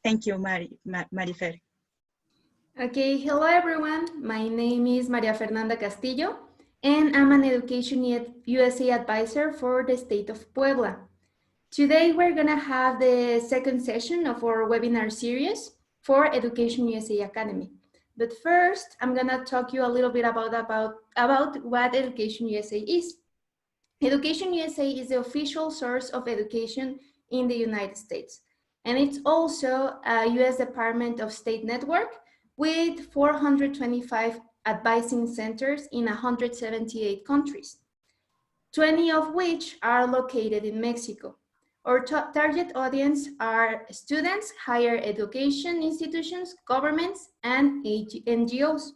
Thank you, Marifer. Okay, hello everyone. My name is Maria Fernanda Castillo, and I'm an EducationUSA advisor for the state of Puebla. Today, we're gonna have the second session of our webinar series for EducationUSA Academy. But first, I'm gonna talk you a little bit about what EducationUSA is. EducationUSA is the official source of education in the United States. And it's also a US Department of State network with 425 advising centers in 178 countries, 20 of which are located in Mexico. Our target audience are students, higher education institutions, governments, and NGOs.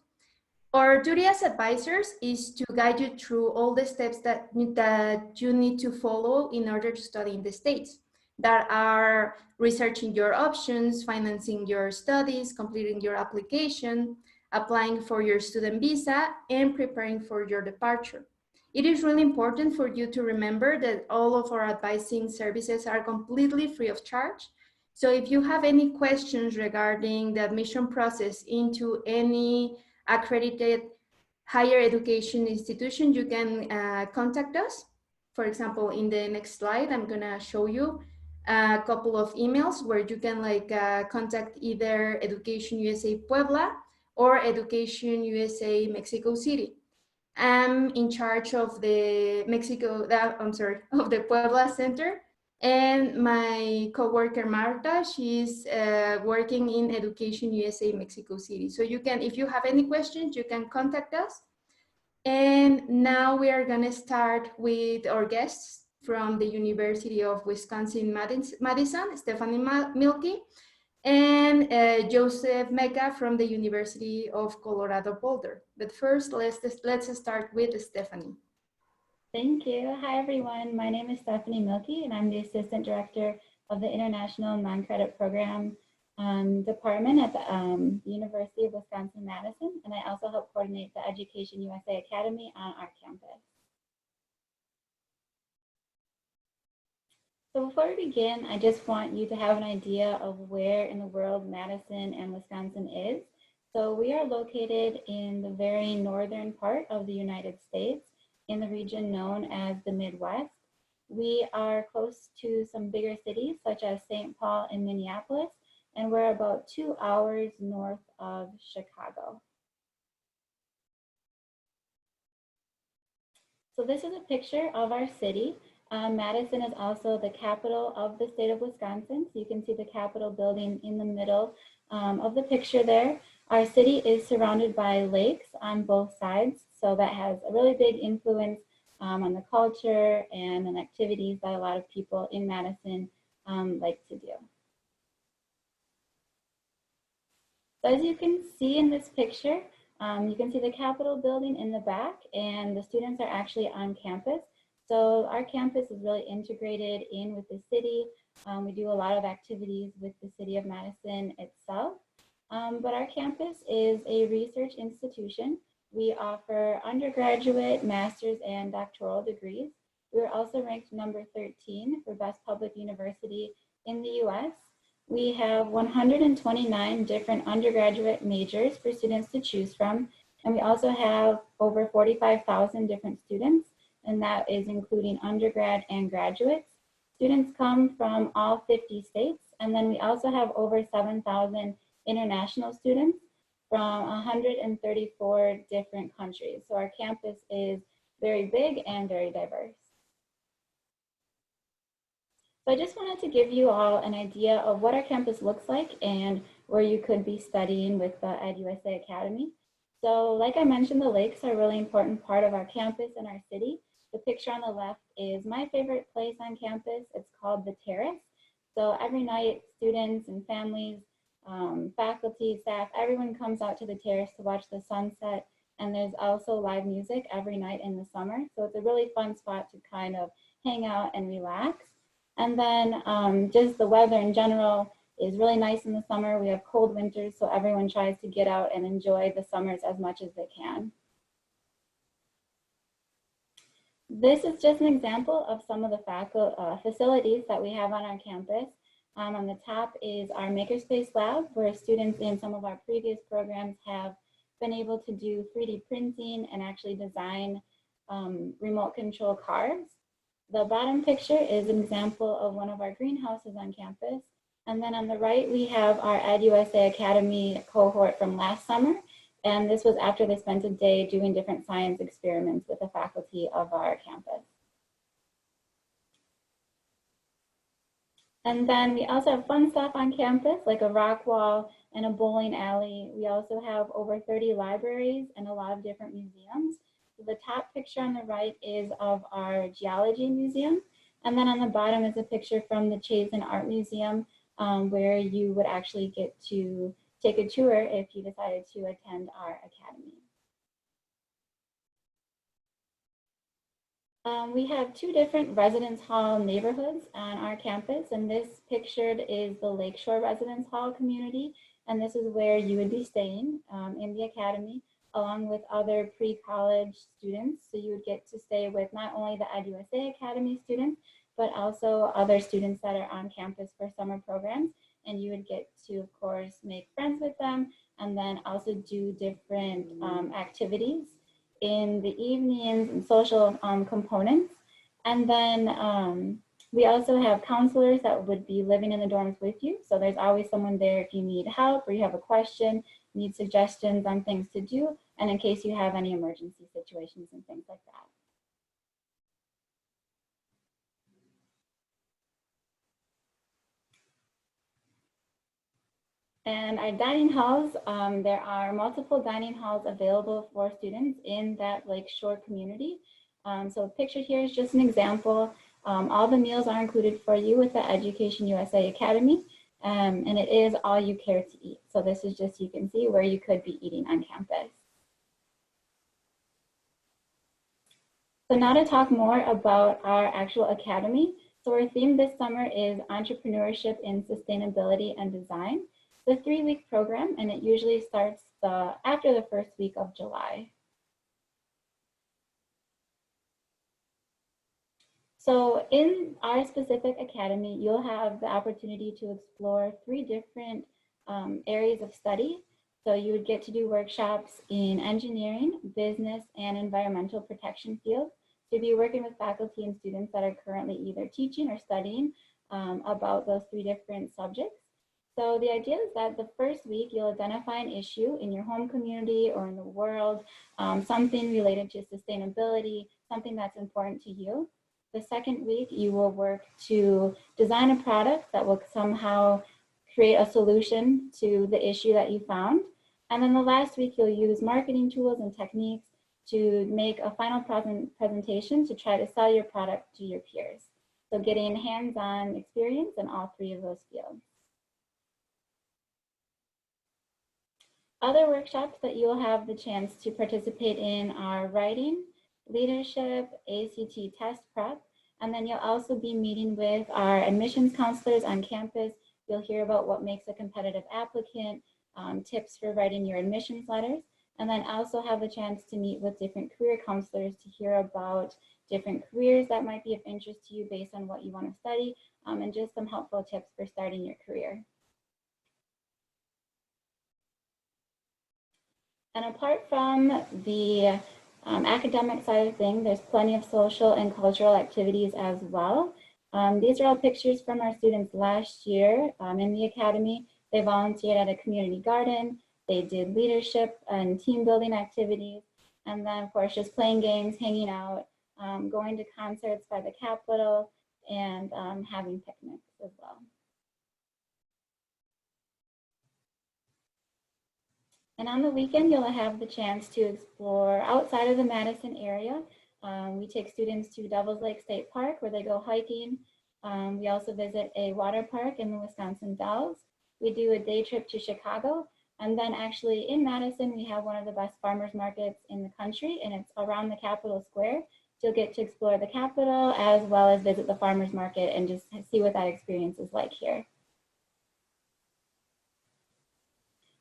Our duty as advisors is to guide you through all the steps that you need to follow in order to study in the States, that are researching your options, financing your studies, completing your application, applying for your student visa, and preparing for your departure. It is really important for you to remember that all of our advising services are completely free of charge. So if you have any questions regarding the admission process into any accredited higher education institution, you can contact us. For example, in the next slide, I'm gonna show you a couple of emails where you can contact either EducationUSA Puebla or EducationUSA Mexico City. I'm in charge of the of the Puebla Center, and my coworker Marta, she's working in EducationUSA Mexico City. So you can, if you have any questions, you can contact us. And now we are gonna start with our guests from the University of Wisconsin-Madison, Stephanie Milky, and Joseph Mecca from the University of Colorado Boulder. But first, let's start with Stephanie. Thank you. Hi, everyone. My name is Stephanie Milky, and I'm the Assistant Director of the International Non-Credit Program Department at the University of Wisconsin-Madison, and I also help coordinate the EducationUSA Academy on our campus. So before we begin, I just want you to have an idea of where in the world Madison and Wisconsin is. So we are located in the very northern part of the United States, in the region known as the Midwest. We are close to some bigger cities such as St. Paul and Minneapolis, and we're about 2 hours north of Chicago. So this is a picture of our city. Madison is also the capital of the state of Wisconsin. So you can see the Capitol building in the middle of the picture there. Our city is surrounded by lakes on both sides. So that has a really big influence on the culture and on activities that a lot of people in Madison like to do. So as you can see in this picture, you can see the Capitol building in the back, and the students are actually on campus. So our campus is really integrated in with the city. We do a lot of activities with the city of Madison itself. But our campus is a research institution. We offer undergraduate, master's, and doctoral degrees. We are also ranked number 13 for best public university in the US. We have 129 different undergraduate majors for students to choose from. And we also have over 45,000 different students, and that is including undergrad and graduates. Students come from all 50 states, and then we also have over 7,000 international students from 134 different countries. So our campus is very big and very diverse. So I just wanted to give you all an idea of what our campus looks like and where you could be studying with the EducationUSA Academy. So like I mentioned, the lakes are a really important part of our campus and our city. The picture on the left is my favorite place on campus. It's called the Terrace. So every night, students and families, faculty, staff, everyone comes out to the terrace to watch the sunset. And there's also live music every night in the summer. So it's a really fun spot to kind of hang out and relax. And then just the weather in general is really nice in the summer. We have cold winters, so everyone tries to get out and enjoy the summers as much as they can. This is just an example of some of the facilities that we have on our campus. On the top is our Makerspace Lab, where students in some of our previous programs have been able to do 3D printing and actually design remote control cars. The bottom picture is an example of one of our greenhouses on campus. And then on the right, we have our EducationUSA Academy cohort from last summer. And this was after they spent a day doing different science experiments with the faculty of our campus. And then we also have fun stuff on campus, like a rock wall and a bowling alley. We also have over 30 libraries and a lot of different museums. So the top picture on the right is of our geology museum. And then on the bottom is a picture from the Chazen Art Museum, where you would actually get to take a tour if you decided to attend our academy. We have two different residence hall neighborhoods on our campus, and this pictured is the Lakeshore Residence Hall community, and this is where you would be staying in the academy along with other pre-college students. So you would get to stay with not only the EducationUSA Academy students, but also other students that are on campus for summer programs. And you would get to, of course, make friends with them and then also do different activities in the evenings and social components. And then we also have counselors that would be living in the dorms with you. So there's always someone there if you need help or you have a question, need suggestions on things to do, and in case you have any emergency situations and things like that. And our dining halls, there are multiple dining halls available for students in that Lakeshore community. So pictured here is just an example. All the meals are included for you with the EducationUSA Academy, and it is all you care to eat. So this is just, you can see where you could be eating on campus. So now to talk more about our actual academy. So our theme this summer is entrepreneurship in sustainability and design. It's a 3-week program, and it usually starts after the first week of July. So in our specific academy, you'll have the opportunity to explore 3 different areas of study. So you would get to do workshops in engineering, business, and environmental protection fields. So you'll be working with faculty and students that are currently either teaching or studying about those 3 different subjects. So the idea is that the first week you'll identify an issue in your home community or in the world, something related to sustainability, something that's important to you. The second week you will work to design a product that will somehow create a solution to the issue that you found. And then the last week you'll use marketing tools and techniques to make a final presentation to try to sell your product to your peers. So getting hands-on experience in all 3 of those fields. Other workshops that you'll have the chance to participate in are writing, leadership, ACT test prep, and then you'll also be meeting with our admissions counselors on campus. You'll hear about what makes a competitive applicant, tips for writing your admissions letters, and then also have the chance to meet with different career counselors to hear about different careers that might be of interest to you based on what you want to study, and just some helpful tips for starting your career. And apart from the academic side of things, there's plenty of social and cultural activities as well. These are all pictures from our students last year in the academy. They volunteered at a community garden. They did leadership and team building activities. And then of course, just playing games, hanging out, going to concerts by the Capitol, and having picnics as well. And on the weekend, you'll have the chance to explore outside of the Madison area. We take students to Devil's Lake State Park where they go hiking. We also visit a water park in the Wisconsin Dells. We do a day trip to Chicago. And then actually in Madison, we have one of the best farmers markets in the country, and it's around the Capitol Square. So you'll get to explore the Capitol as well as visit the farmers market and just see what that experience is like here.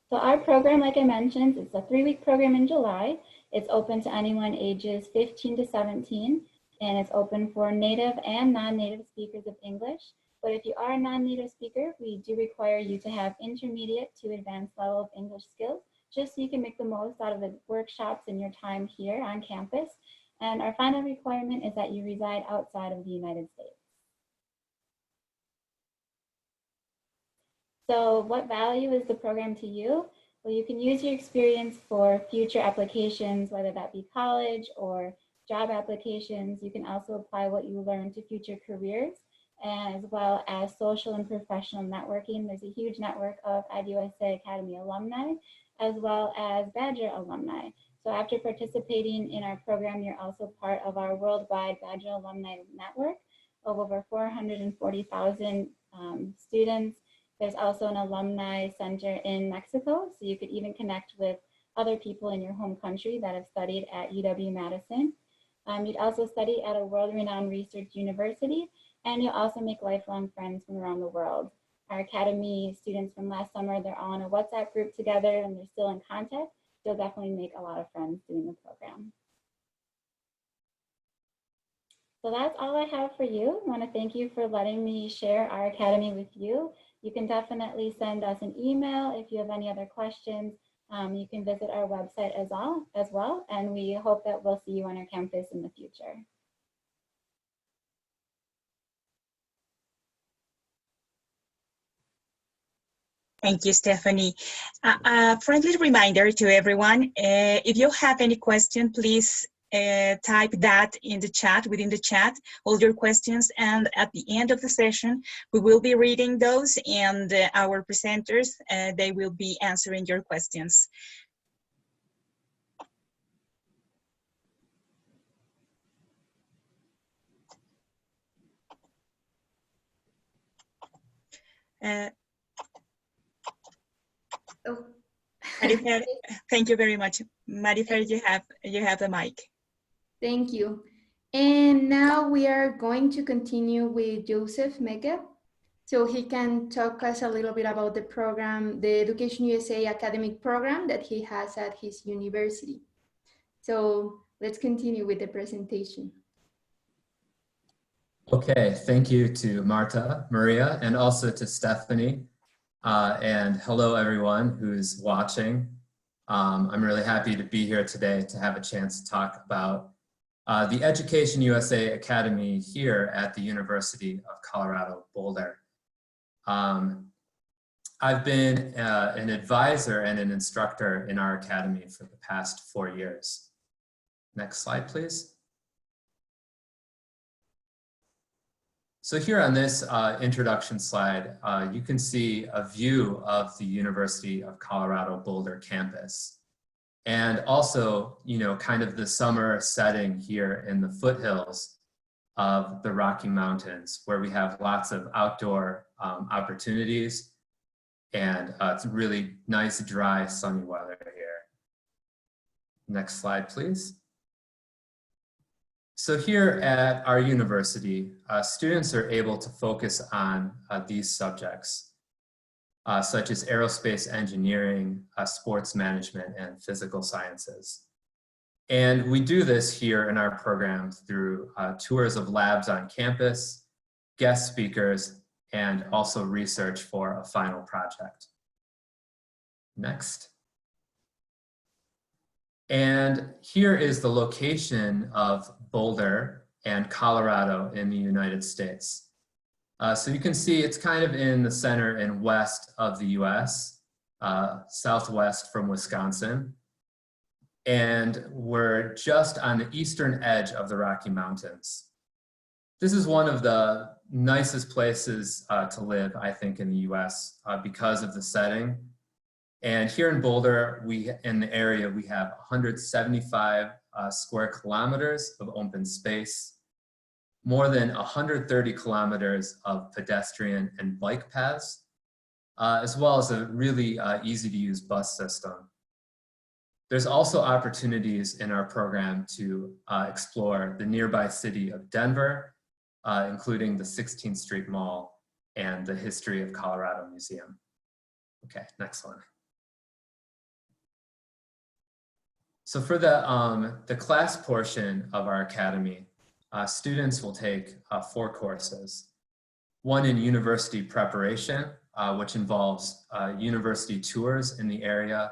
So our program, like I mentioned, it's a 3-week program in July. It's open to anyone ages 15 to 17, and it's open for native and non-native speakers of English. But if you are a non-native speaker, we do require you to have intermediate to advanced level of English skills, just so you can make the most out of the workshops and your time here on campus. And our final requirement is that you reside outside of the United States. So what value is the program to you? Well, you can use your experience for future applications, whether that be college or job applications. You can also apply what you learn to future careers, as well as social and professional networking. There's a huge network of EducationUSA Academy alumni, as well as Badger alumni. So after participating in our program, you're also part of our worldwide Badger alumni network of over 440,000 students. There's also an alumni center in Mexico, so you could even connect with other people in your home country that have studied at UW-Madison. You'd also study at a world-renowned research university, and you'll also make lifelong friends from around the world. Our academy students from last summer, they're all in a WhatsApp group together and they're still in contact. You'll definitely make a lot of friends doing the program. So that's all I have for you. I want to thank you for letting me share our academy with you. You can definitely send us an email if you have any other questions. You can visit our website as well, and we hope that we'll see you on our campus in the future. Thank you, Stephanie. A friendly reminder to everyone, if you have any question, please type that in the chat, within the chat, all your questions, and at the end of the session, we will be reading those, and our presenters, they will be answering your questions. Oh. Marifer, thank you very much. Marifer, you have the mic. Thank you. And now we are going to continue with Joseph Mecca, so he can talk us a little bit about the program, the EducationUSA academic program that he has at his university. So let's continue with the presentation. Okay, thank you to Marta, Maria, and also to Stephanie. And hello everyone who's watching. I'm really happy to be here today to have a chance to talk about the EducationUSA Academy here at the University of Colorado, Boulder. I've been an advisor and an instructor in our academy for the past 4 years. Next slide, please. So here on this introduction slide, you can see a view of the University of Colorado Boulder campus. And also, you know, kind of the summer setting here in the foothills of the Rocky Mountains, where we have lots of outdoor opportunities, and it's really nice, dry, sunny weather here. Next slide, please. So here at our university, students are able to focus on these subjects, such as aerospace engineering, sports management, and physical sciences. And we do this here in our program through tours of labs on campus, guest speakers, and also research for a final project. Next. And here is the location of Boulder and Colorado in the United States. So you can see it's kind of in the center and west of the US, southwest from Wisconsin. And we're just on the eastern edge of the Rocky Mountains. This is one of the nicest places to live, I think, in the US because of the setting. And here in Boulder, in the area, we have 175 square kilometers of open space, more than 130 kilometers of pedestrian and bike paths, as well as a really easy to use bus system. There's also opportunities in our program to explore the nearby city of Denver, including the 16th Street Mall and the History of Colorado Museum. Okay, next one. So for the class portion of our academy, students will take 4 courses. one in university preparation, which involves university tours in the area,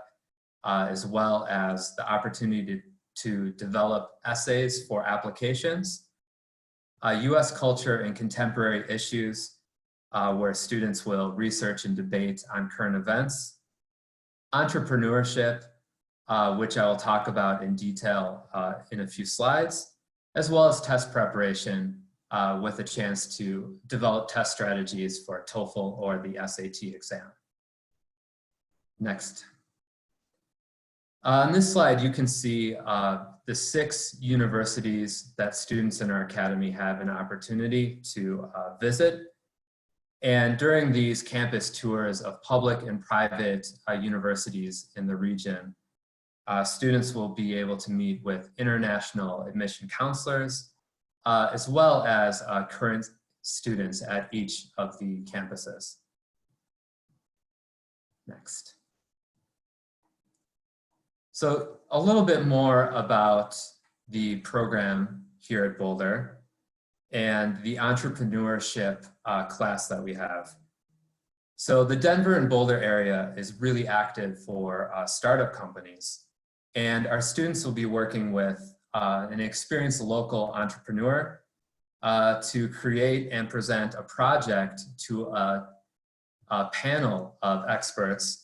as well as the opportunity to develop essays for applications, US culture and contemporary issues, where students will research and debate on current events, entrepreneurship, which I will talk about in detail in a few slides, as well as test preparation with a chance to develop test strategies for TOEFL or the SAT exam. Next. On this slide, you can see the 6 universities that students in our academy have an opportunity to visit. And during these campus tours of public and private universities in the region, students will be able to meet with international admission counselors, as well as current students at each of the campuses. Next. So a little bit more about the program here at Boulder and the entrepreneurship class that we have. So the Denver and Boulder area is really active for startup companies, and our students will be working with an experienced local entrepreneur to create and present a project to a panel of experts.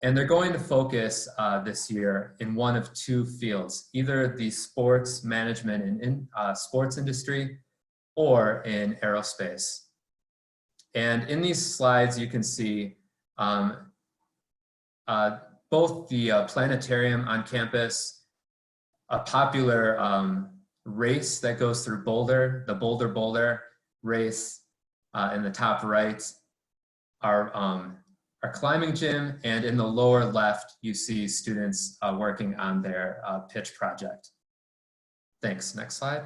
And they're going to focus this year in one of 2 fields, either the sports management and sports industry or in aerospace. And in these slides, you can see both the planetarium on campus, a popular race that goes through Boulder, the Boulder race in the top right, our climbing gym, and in the lower left, you see students working on their pitch project. Thanks, next slide.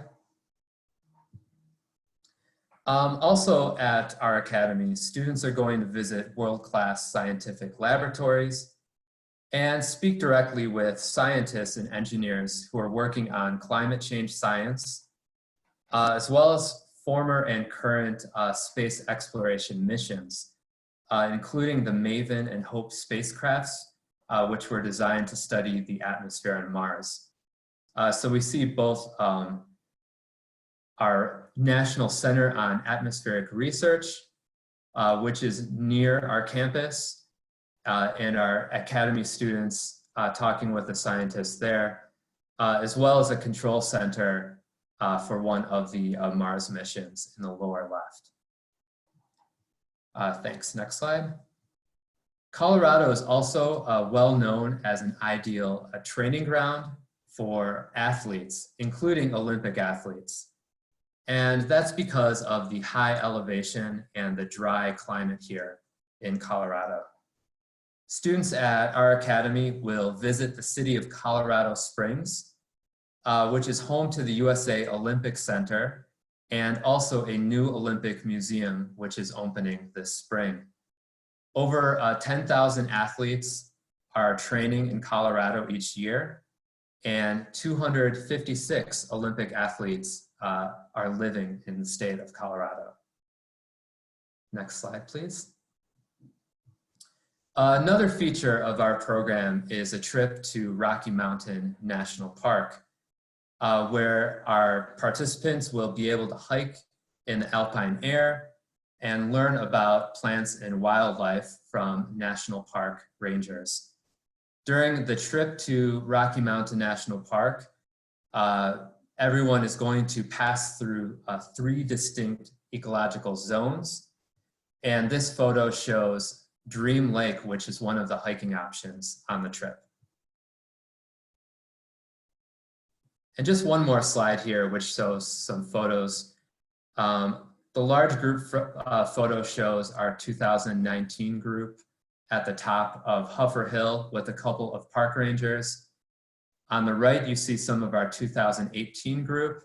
Also at our academy, students are going to visit world-class scientific laboratories and speak directly with scientists and engineers who are working on climate change science, as well as former and current space exploration missions, including the MAVEN and HOPE spacecrafts, which were designed to study the atmosphere on Mars. So we see both our National Center on Atmospheric Research, which is near our campus, and our academy students talking with the scientists there, as well as a control center for one of the Mars missions in the lower left. Thanks, next slide. Colorado is also well known as an ideal training ground for athletes, including Olympic athletes. And that's because of the high elevation and the dry climate here in Colorado. Students at our academy will visit the city of Colorado Springs, which is home to the USA Olympic Center, and also a new Olympic museum, which is opening this spring. Over 10,000 athletes are training in Colorado each year, and 256 Olympic athletes are living in the state of Colorado. Next slide, please. Another feature of our program is a trip to Rocky Mountain National Park, where our participants will be able to hike in the alpine air and learn about plants and wildlife from National Park rangers. During the trip to Rocky Mountain National Park, everyone is going to pass through 3 distinct ecological zones. And this photo shows Dream Lake, which is one of the hiking options on the trip. And just one more slide here, which shows some photos. The large group photo shows our 2019 group at the top of Huffer Hill with a couple of park rangers. On the right, you see some of our 2018 group.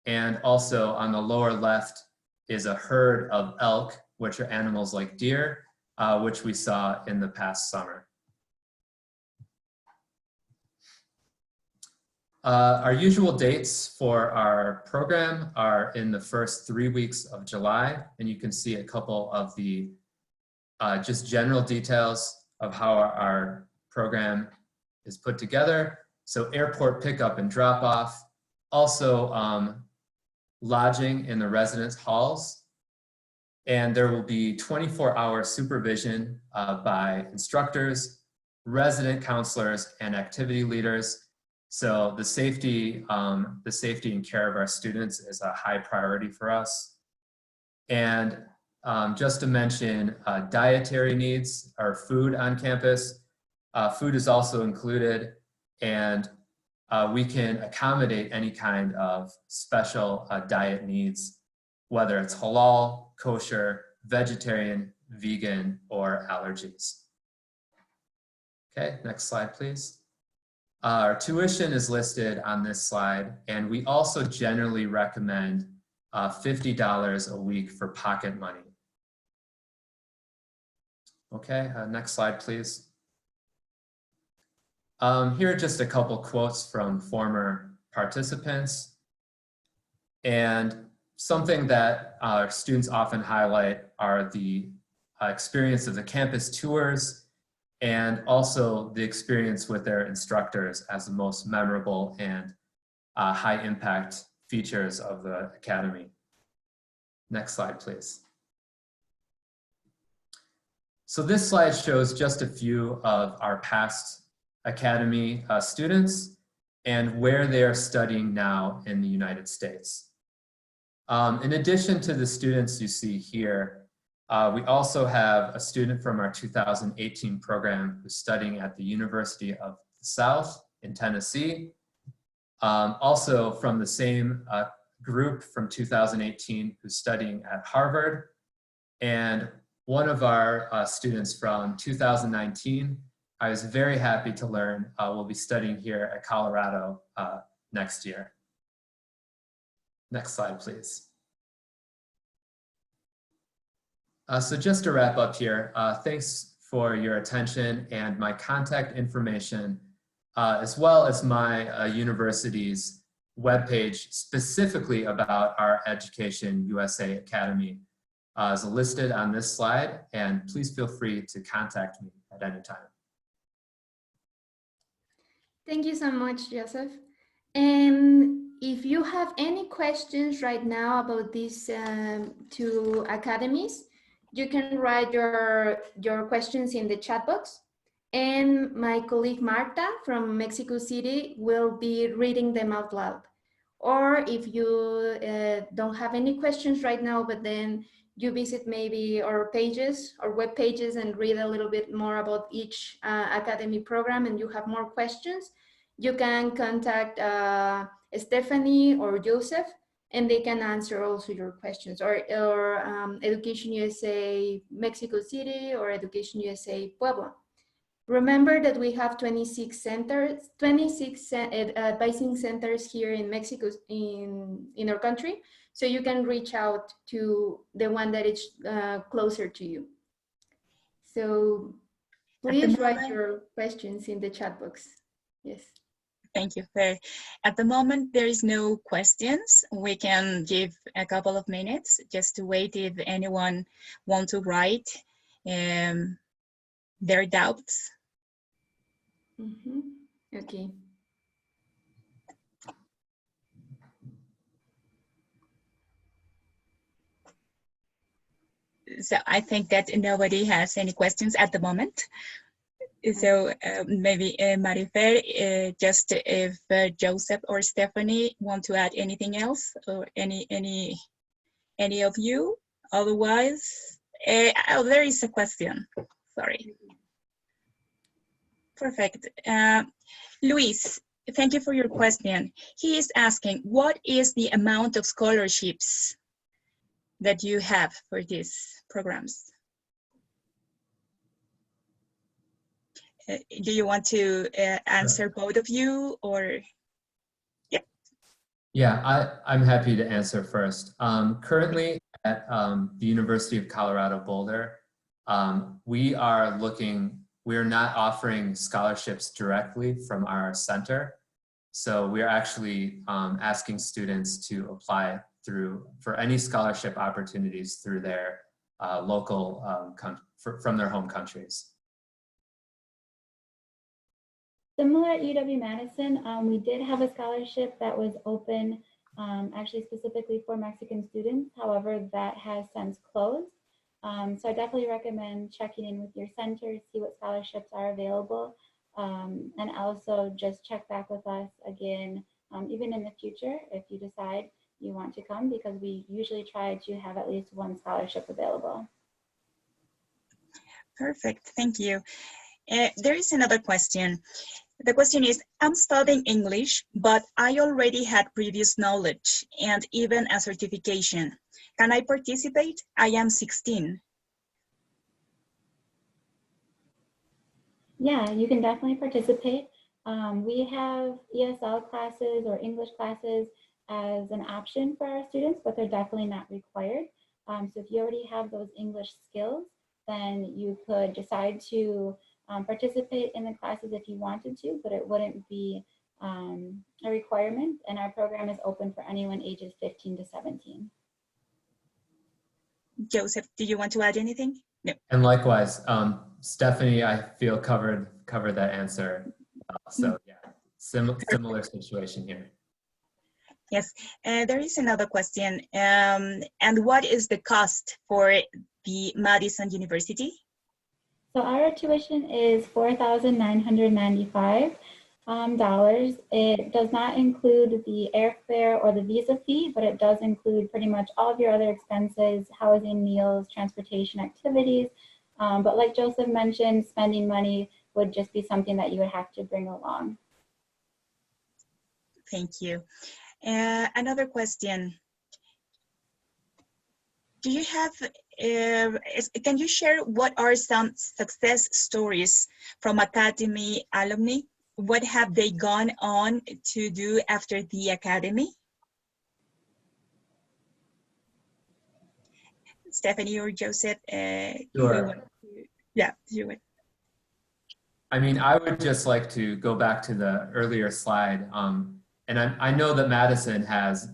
And also on the lower left is a herd of elk, which are animals like deer, which we saw in the past summer. Our usual dates for our program are in the first 3 weeks of July, and you can see a couple of the just general details of how our program is put together. So airport pickup and drop off, also lodging in the residence halls, and there will be 24-hour supervision by instructors, resident counselors, and activity leaders. So the safety and care of our students is a high priority for us. And just to mention dietary needs or food on campus, food is also included, and we can accommodate any kind of special diet needs, whether it's halal, kosher, vegetarian, vegan, or allergies. Okay, next slide, please. Our tuition is listed on this slide, and we also generally recommend $50 a week for pocket money. Okay, next slide, please. Here are just a couple quotes from former participants. And something that our students often highlight are the experience of the campus tours and also the experience with their instructors as the most memorable and high impact features of the academy. Next slide, please. So this slide shows just a few of our past academy students and where they are studying now in the United States. In addition to the students you see here, we also have a student from our 2018 program who's studying at the University of the South in Tennessee. Also from the same group from 2018 who's studying at Harvard. And one of our students from 2019, I was very happy to learn will be studying here at Colorado next year. Next slide, please. So just to wrap up here, thanks for your attention, and my contact information, as well as my university's webpage specifically about our EducationUSA Academy is listed on this slide, and please feel free to contact me at any time. Thank you so much, Joseph. And if you have any questions right now about these two academies, you can write your questions in the chat box, and my colleague Marta from Mexico City will be reading them out loud. Or if you don't have any questions right now, but then you visit maybe our pages or web pages and read a little bit more about each academy program and you have more questions, you can contact Stephanie or Joseph, and they can answer also your questions, or Education USA Mexico City or Education USA Puebla. Remember that we have 26 centers, 26 advising centers here in Mexico, in our country. So you can reach out to the one that is closer to you. So please write your questions in the chat box. Yes. Thank you. At the moment, there is no questions. We can give a couple of minutes just to wait if anyone wants to write their doubts. Mm-hmm. Okay. So I think that nobody has any questions at the moment. So maybe Marifer, just if Joseph or Stephanie want to add anything else, or any of you. Otherwise, oh, there is a question. Sorry. Perfect. Luis, thank you for your question. He is asking, what is the amount of scholarships that you have for these programs? Do you want to answer both of you, or? Yep. Yeah, I'm happy to answer first. Currently at the University of Colorado Boulder, we are not offering scholarships directly from our center. So we're actually asking students to apply for any scholarship opportunities through their local, from their home countries. Similar at UW-Madison, we did have a scholarship that was open actually specifically for Mexican students. However, that has since closed. So I definitely recommend checking in with your center, see what scholarships are available, and also just check back with us again, even in the future, if you decide you want to come, because we usually try to have at least one scholarship available. Perfect, thank you. There is another question. The question is, I'm studying English, but I already had previous knowledge and even a certification. Can I participate? I am 16. Yeah, you can definitely participate. We have ESL classes or English classes as an option for our students, but they're definitely not required. So if you already have those English skills, then you could decide to participate in the classes if you wanted to, but it wouldn't be a requirement. And our program is open for anyone ages 15 to 17. Joseph, do you want to add anything? No. And likewise, Stephanie, I feel covered that answer. So yeah, similar situation here. Yes, there is another question. And what is the cost for the Madison University? So our tuition is $4,995. It does not include the airfare or the visa fee, but it does include pretty much all of your other expenses, housing, meals, transportation, activities. But like Joseph mentioned, spending money would just be something that you would have to bring along. Thank you. Another question. Do you have, can you share what are some success stories from Academy alumni? What have they gone on to do after the Academy? Stephanie or Joseph? Sure. Yeah, you would. I mean, I would just like to go back to the earlier slide. And I know that Madison has,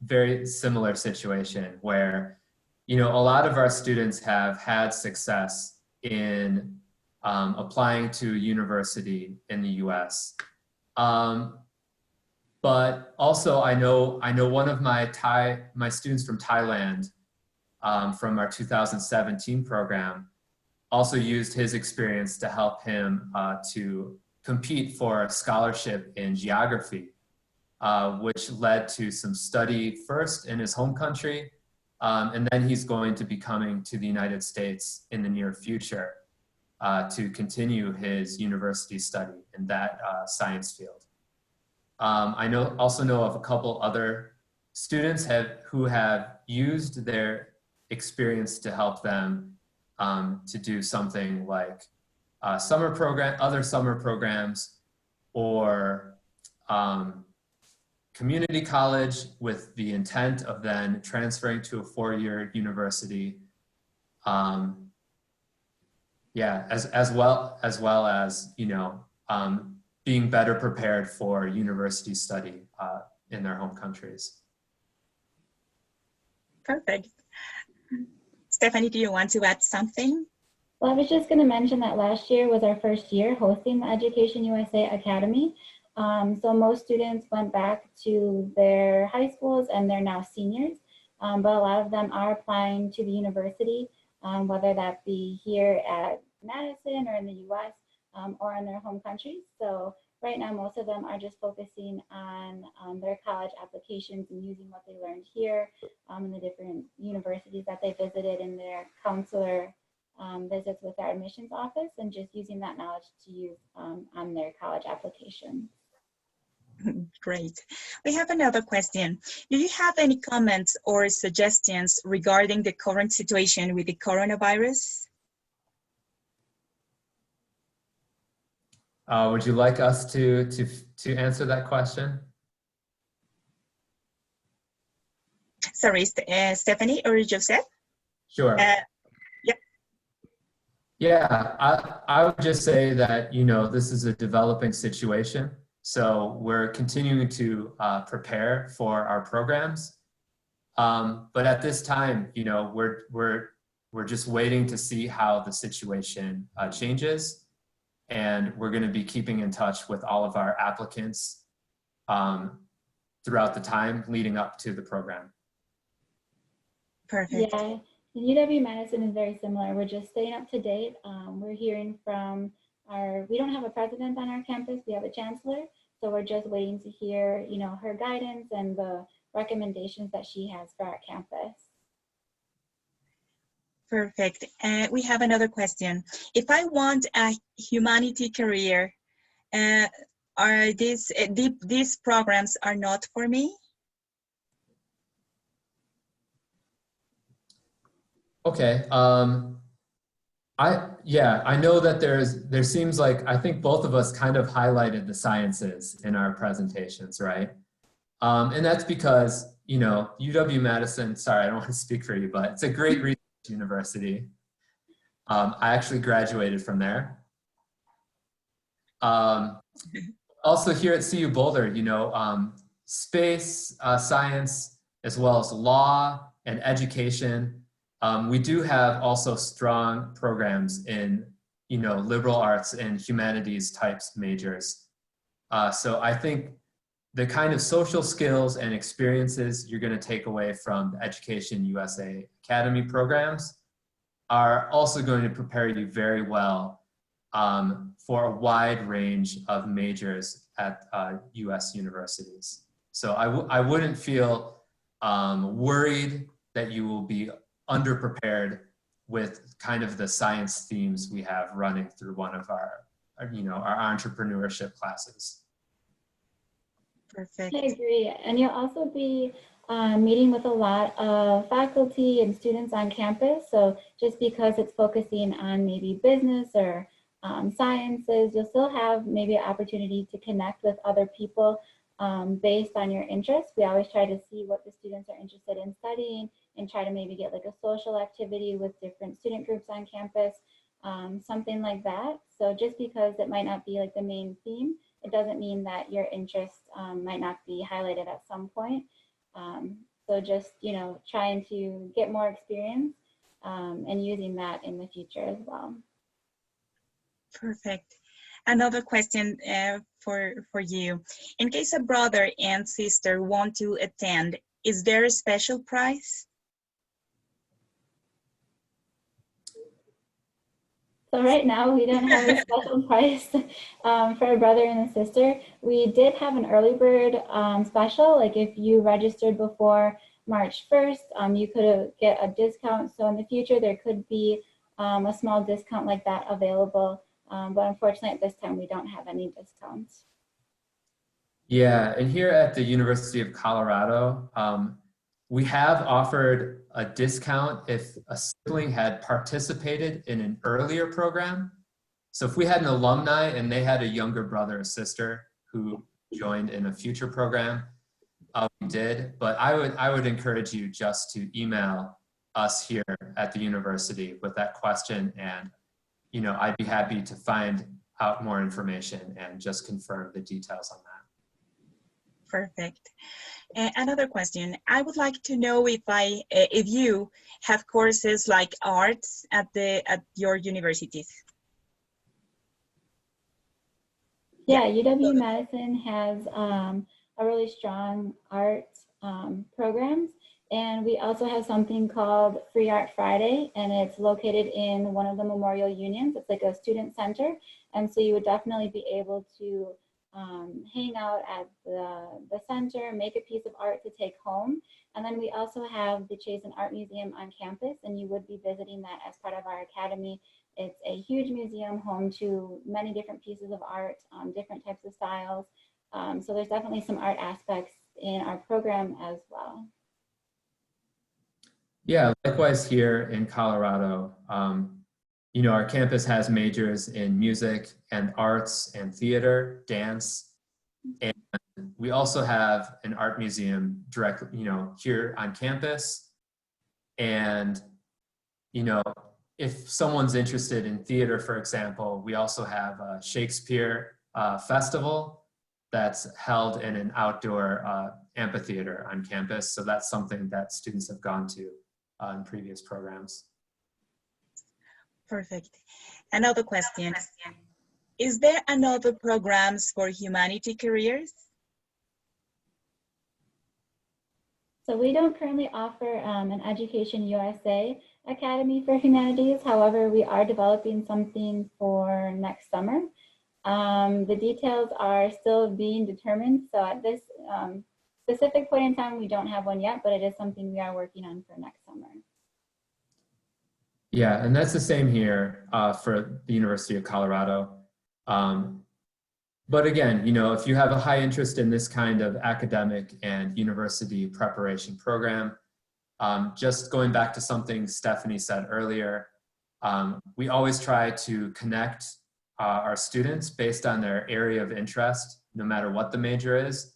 very similar situation where, a lot of our students have had success in applying to university in the US. But also I know one of my students from Thailand from our 2017 program also used his experience to help him to compete for a scholarship in geography, which led to some study first in his home country, and then he's going to be coming to the United States in the near future to continue his university study in that science field. I also know of a couple other students who have used their experience to help them to do something like other summer programs, or community college with the intent of then transferring to a four-year university. Yeah, as well as being better prepared for university study in their home countries. Perfect. Stephanie, do you want to add something? Well, I was just going to mention that last year was our first year hosting the EducationUSA Academy. So most students went back to their high schools and they're now seniors, but a lot of them are applying to the university, whether that be here at Madison or in the US or in their home countries. So right now, most of them are just focusing on their college applications and using what they learned here in the different universities that they visited in their counselor visits with our admissions office, and just using that knowledge to use on their college application. Great. We have another question. Do you have any comments or suggestions regarding the current situation with the coronavirus? Would you like us to answer that question? Sorry, Stephanie or Joseph? Sure. Yep. Yeah, I would just say that, this is a developing situation. So we're continuing to prepare for our programs. But at this time, you know, we're just waiting to see how the situation changes. And we're going to be keeping in touch with all of our applicants throughout the time leading up to the program. Perfect. Yeah, UW-Madison is very similar. We're just staying up to date. We're hearing from we don't have a president on our campus, we have a chancellor. So we're just waiting to hear, you know, her guidance and the recommendations that she has for our campus. Perfect. We have another question. If I want a humanity career, are these programs are not for me? Okay. I know that there seems like, I think both of us kind of highlighted the sciences in our presentations, right? And that's because, you know, UW-Madison, sorry, I don't want to speak for you, but it's a great research university. I actually graduated from there. Also here at CU Boulder, you know, space, science, as well as law and education. We do have also strong programs in, you know, liberal arts and humanities types majors. So I think the kind of social skills and experiences you're going to take away from the EducationUSA Academy programs are also going to prepare you very well for a wide range of majors at US universities. So I wouldn't feel worried that you will be underprepared with kind of the science themes we have running through one of our, you know, our entrepreneurship classes. Perfect. I agree. And you'll also be meeting with a lot of faculty and students on campus. So just because it's focusing on maybe business or sciences, you'll still have maybe an opportunity to connect with other people based on your interests. We always try to see what the students are interested in studying and try to maybe get like a social activity with different student groups on campus, something like that. So just because it might not be like the main theme, it doesn't mean that your interests might not be highlighted at some point. So just, you know, trying to get more experience and using that in the future as well. Perfect. Another question for you. In case a brother and sister want to attend, is there a special price? So right now we don't have a special price for a brother and a sister. We did have an early bird special, like if you registered before March 1st, you could get a discount. So in the future there could be a small discount like that available. But unfortunately at this time we don't have any discounts. Yeah, and here at the University of Colorado, we have offered a discount if a sibling had participated in an earlier program. So if we had an alumni and they had a younger brother or sister who joined in a future program, we did. But I would encourage you just to email us here at the university with that question, and you know, I'd be happy to find out more information and just confirm the details on that. Perfect. Another question. I would like to know if you have courses like arts at your universities. Yeah, UW-Madison has a really strong art programs, and we also have something called Free Art Friday, and it's located in one of the Memorial Unions. It's like a student center, and so you would definitely be able to hang out at the center, make a piece of art to take home. And then we also have the Chase and Art Museum on campus, and you would be visiting that as part of our academy. It's a huge museum home to many different pieces of art, different types of styles. So there's definitely some art aspects in our program as well. Yeah, likewise here in Colorado, you know, our campus has majors in music and arts and theater, dance, and we also have an art museum directly, you know, here on campus. And, you know, if someone's interested in theater, for example, we also have a Shakespeare festival that's held in an outdoor amphitheater on campus. So that's something that students have gone to in previous programs. Perfect. Another question. Is there another programs for humanity careers? So we don't currently offer an EducationUSA Academy for Humanities. However, we are developing something for next summer. The details are still being determined. So at this specific point in time, we don't have one yet, but it is something we are working on for next summer. Yeah, and that's the same here for the University of Colorado. But again, you know, if you have a high interest in this kind of academic and university preparation program, just going back to something Stephanie said earlier, we always try to connect our students based on their area of interest, no matter what the major is,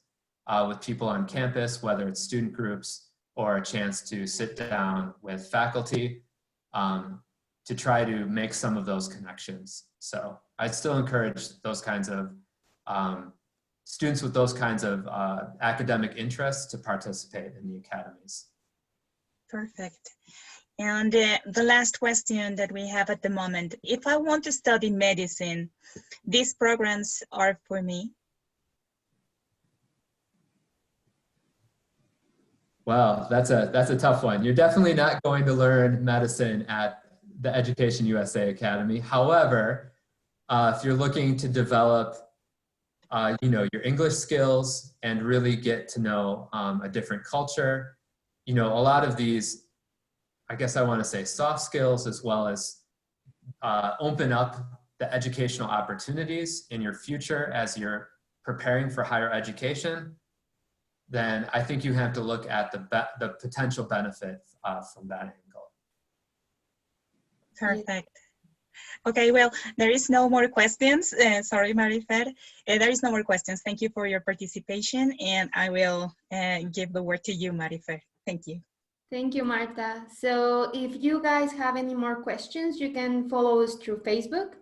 with people on campus, whether it's student groups or a chance to sit down with faculty to try to make some of those connections. So I'd still encourage those kinds of students with those kinds of academic interests to participate in the academies. Perfect. And the last question that we have at the moment, if I want to study medicine, these programs are for me? Well, that's a tough one. You're definitely not going to learn medicine at the EducationUSA Academy. However, if you're looking to develop you know, your English skills and really get to know a different culture, you know, a lot of these, I guess I want to say soft skills, as well as open up the educational opportunities in your future as you're preparing for higher education, then I think you have to look at the potential benefit from that angle. Perfect. Okay, well, there is no more questions. Sorry, Marifer. There is no more questions. Thank you for your participation, and I will give the word to you, Marifer. Thank you. Thank you, Marta. So if you guys have any more questions, you can follow us through Facebook.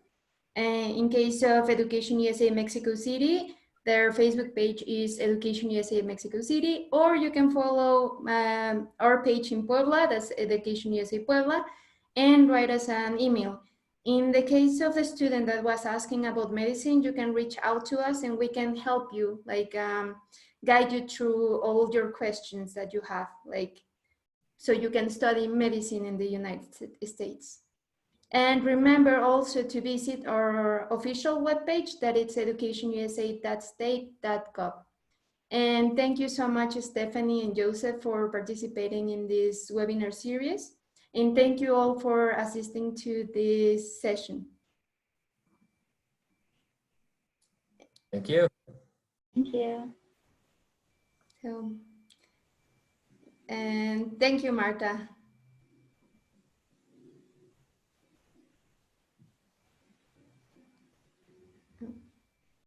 In case of Education USA Mexico City, their Facebook page is Education USA Mexico City, or you can follow our page in Puebla, that's Education USA Puebla, and write us an email. In the case of the student that was asking about medicine, you can reach out to us and we can help you, like guide you through all your questions that you have, like so you can study medicine in the United States. And remember also to visit our official webpage, that it's educationusa.state.gov. And thank you so much, Stephanie and Joseph, for participating in this webinar series. And thank you all for assisting to this session. Thank you. Thank you. So, and thank you, Marta.